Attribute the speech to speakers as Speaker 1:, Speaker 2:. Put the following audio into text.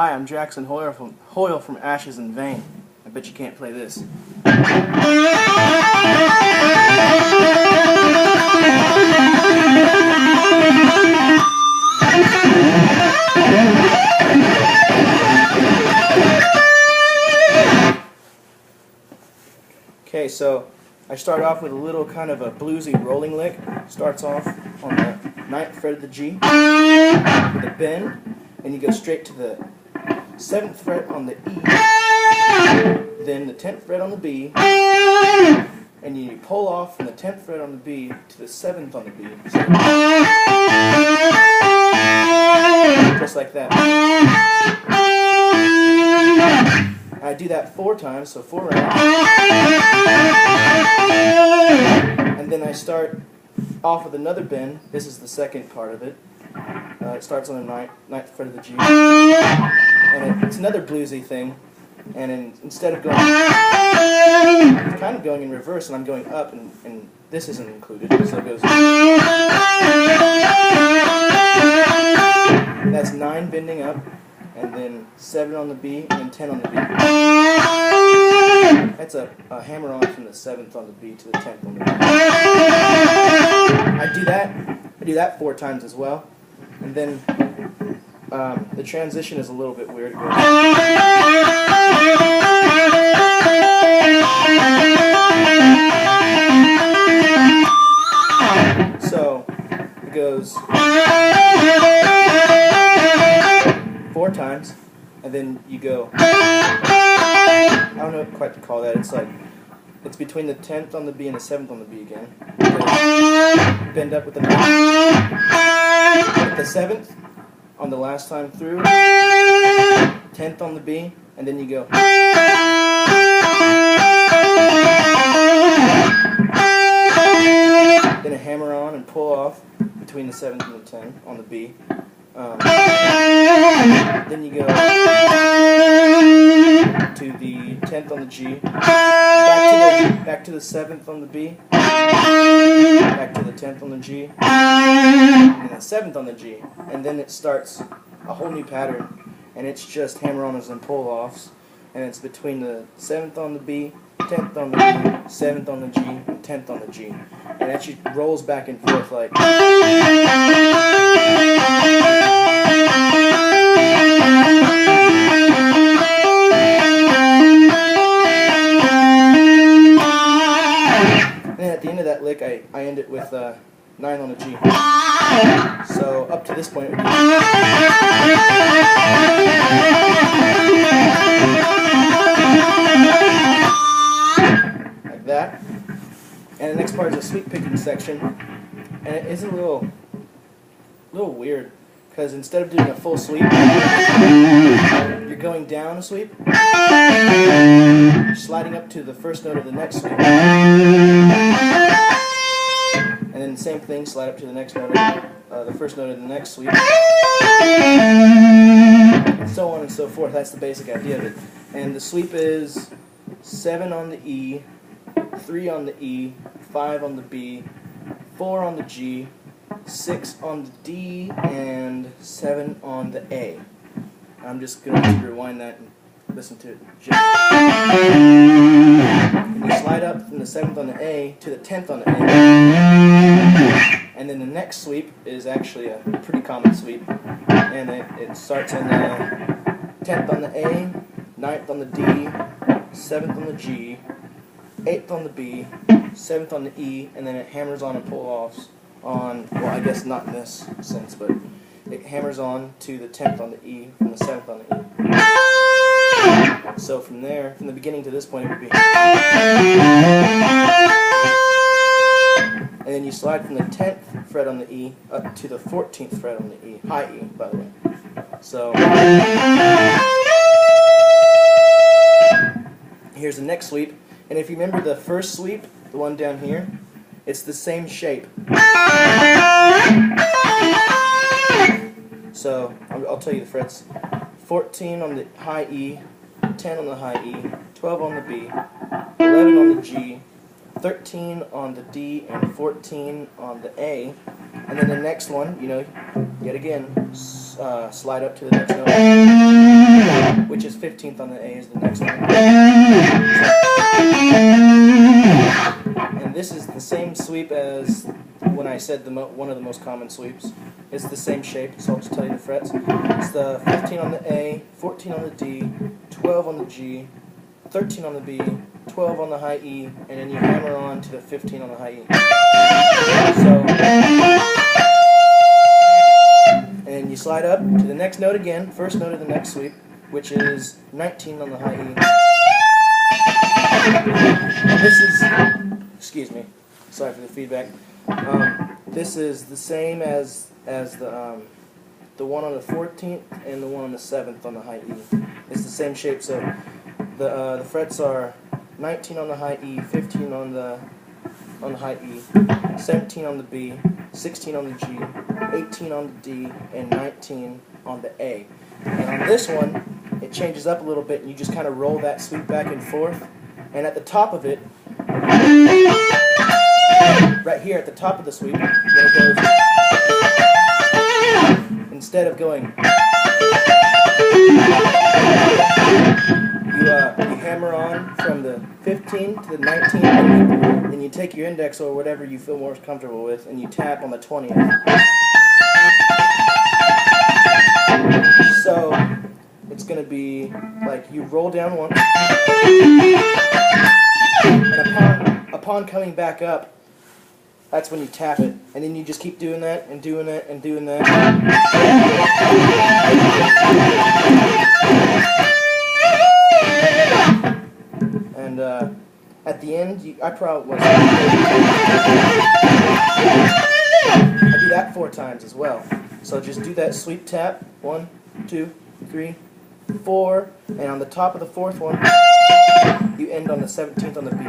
Speaker 1: Hi, I'm Jackson Hoyle from Ashes in Vain. I bet you can't play this. Okay, so I start off with a little kind of a bluesy rolling lick. Starts off on the 9th fret of the G with a bend, and you go straight to the 7th fret on the E, then the 10th fret on the B, and you pull off from the 10th fret on the B to the 7th on the B. So, just like that. I do that 4 times, so 4 rounds. And then I start off with another bend. This is the second part of it. It starts on the 9th fret of the G. And it's another bluesy thing. And instead of going, it's kind of going in reverse, and I'm going up, and this isn't included. So it goes. That's 9 bending up, and then 7 on the B, and then 10 on the B. That's a hammer on from the 7th on the B to the 10th on the B. I do that 4 times as well, and then the transition is a little bit weird. So it goes 4 times, and then you go. I don't know quite to call that. It's between the 10th on the B and the 7th on the B again. Bend up with the 9th, with the 7th on the last time through, 10th on the B, and then you go. Then a hammer on and pull off between the 7th and the 10th on the B. Then you go to the 10th on the G, back to the 7th on the B, back to the 10th on the G, and the 7th on the G, and then it starts a whole new pattern, and it's just hammer-ons and pull-offs, and it's between the 7th on the B, 10th on the B, 7th on the G, and 10th on the G, and it actually rolls back and forth like. And at the end of that lick, I end it with 9 on the G. So up to this point, it would be like that. And the next part is a sweep picking section, and it is a little weird, because instead of doing a full sweep, you're going down a sweep, sliding up to the first note of the next sweep, and then the same thing, slide up to the next note, the first note of the next sweep, and so on and so forth. That's the basic idea of it. And the sweep is 7 on the E, 3 on the E, 5 on the B, 4 on the G, 6 on the D, and 7 on the A. I'm just going to rewind that and listen to it. You slide up from the 7th on the A to the 10th on the A. And then the next sweep is actually a pretty common sweep. And it starts in the 10th on the A, 9th on the D, 7th on the G, 8th on the B, 7th on the E, and then it hammers on and pull-offs on, well, I guess not in this sense, but it hammers on to the 10th on the E from the 7th on the E. So from there, from the beginning to this point, it would be. And then you slide from the 10th fret on the E up to the 14th fret on the E, high E, by the way. So here's the next sweep. And if you remember the first sweep, the one down here, it's the same shape. So I'll tell you the frets. 14 on the high E, 10 on the high E, 12 on the B, 11 on the G, 13 on the D, and 14 on the A. And then the next one, you know, Yet again, slide up to the next note, which is 15th on the A is the next one. And this is the same sweep as when I said one of the most common sweeps. It's the same shape, so I'll just tell you the frets. It's the 15 on the A, 14 on the D, 12 on the G, 13 on the B, 12 on the high E, and then you hammer on to the 15 on the high E. So, and you slide up to the next note again, first note of the next sweep, which is 19 on the high E. And this is, excuse me, sorry for the feedback. This is the same as the one on the 14th and the one on the 7th on the high E. It's the same shape, so the frets are 19 on the high E, 15 on the high E, 17 on the B, 16 on the G, 18 on the D, and 19 on the A. And on this one, it changes up a little bit, and you just kind of roll that sweep back and forth. And at the top of it, right here at the top of the sweep, when it goes, instead of going, you hammer on from the 15 to the 19, and you take your index or whatever you feel more comfortable with, and you tap on the 20th. So it's going to be like you roll down one, and upon coming back up, that's when you tap it, and then you just keep doing that and doing that and doing that. And at the end, I probably I do that 4 times as well. So just do that sweep tap, 1, 2, 3, 4, and on the top of the 4th one, you end on the 17th on the B.